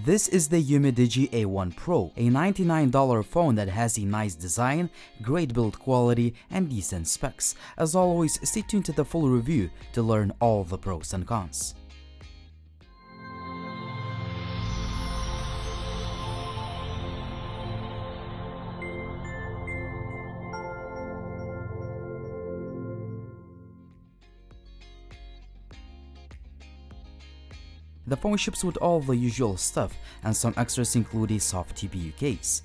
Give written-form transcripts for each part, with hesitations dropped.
This is the Umidigi A1 Pro, a $99 phone that has a nice design, great build quality, and decent specs. As always, stay tuned to the full review to learn all the pros and cons. The phone ships with all the usual stuff, and some extras include a soft TPU case.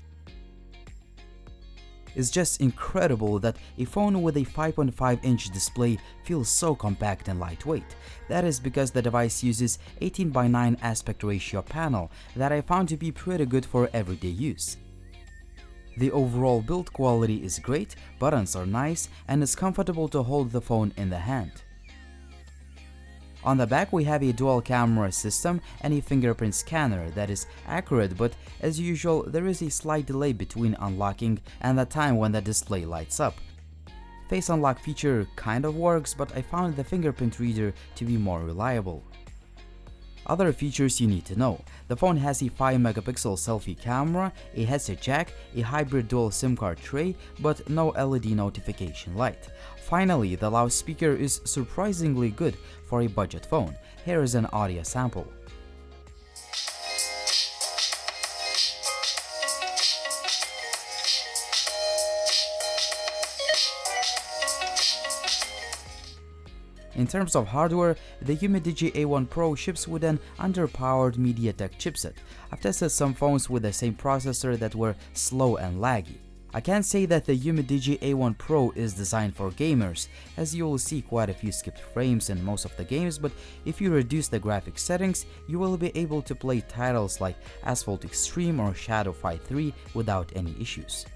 It's just incredible that a phone with a 5.5-inch display feels so compact and lightweight. That is because the device uses 18:9 aspect ratio panel that I found to be pretty good for everyday use. The overall build quality is great, buttons are nice, and it's comfortable to hold the phone in the hand. On the back we have a dual camera system and a fingerprint scanner that is accurate, but as usual there is a slight delay between unlocking and the time when the display lights up. Face unlock feature kind of works, but I found the fingerprint reader to be more reliable. Other features you need to know: the phone has a 5-megapixel selfie camera, a headset jack, a hybrid dual SIM card tray, but no LED notification light. Finally, the loudspeaker is surprisingly good for a budget phone. Here is an audio sample. In terms of hardware, the Umidigi A1 Pro ships with an underpowered MediaTek chipset. I've tested some phones with the same processor that were slow and laggy. I can't say that the Umidigi A1 Pro is designed for gamers, as you will see quite a few skipped frames in most of the games, but if you reduce the graphics settings, you will be able to play titles like Asphalt Extreme or Shadow Fight 3 without any issues.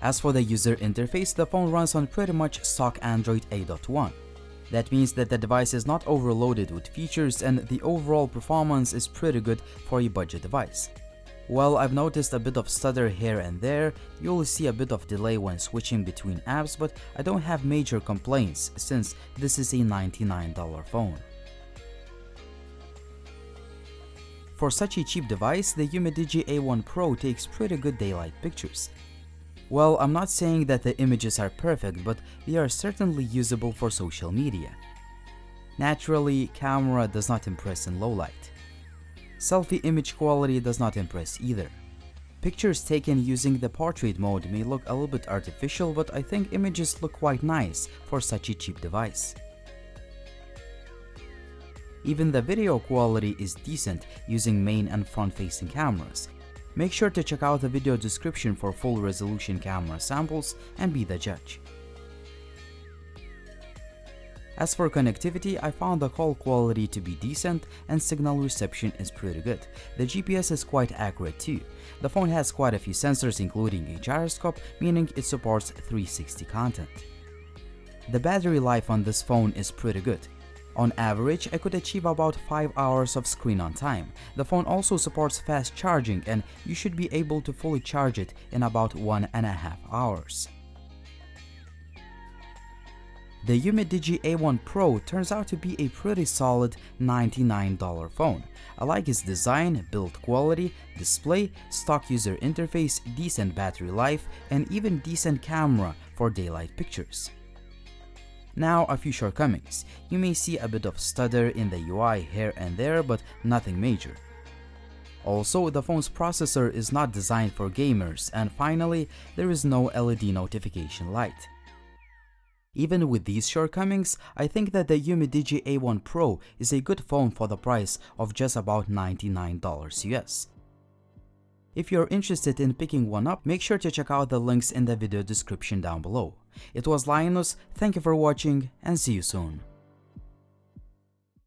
As for the user interface, the phone runs on pretty much stock Android 8.1. That means that the device is not overloaded with features and the overall performance is pretty good for a budget device. While I've noticed a bit of stutter here and there, you'll see a bit of delay when switching between apps, but I don't have major complaints since this is a $99 phone. For such a cheap device, the Umidigi A1 Pro takes pretty good daylight pictures. Well, I'm not saying that the images are perfect, but they are certainly usable for social media. Naturally, camera does not impress in low light. Selfie image quality does not impress either. Pictures taken using the portrait mode may look a little bit artificial, but I think images look quite nice for such a cheap device. Even the video quality is decent using main and front-facing cameras. Make sure to check out the video description for full resolution camera samples and be the judge. As for connectivity, I found the call quality to be decent and signal reception is pretty good. The GPS is quite accurate too. The phone has quite a few sensors including a gyroscope, meaning it supports 360 content. The battery life on this phone is pretty good. On average, I could achieve about 5 hours of screen on time. The phone also supports fast charging and you should be able to fully charge it in about 1.5 hours. The Umidigi A1 Pro turns out to be a pretty solid $99 phone. I like its design, build quality, display, stock user interface, decent battery life, and even decent camera for daylight pictures. Now, a few shortcomings. You may see a bit of stutter in the UI here and there, but nothing major. Also, the phone's processor is not designed for gamers, and finally, there is no LED notification light. Even with these shortcomings, I think that the Umidigi A1 Pro is a good phone for the price of just about $99 US. If you're interested in picking one up, make sure to check out the links in the video description down below. It was Linus, thank you for watching and see you soon.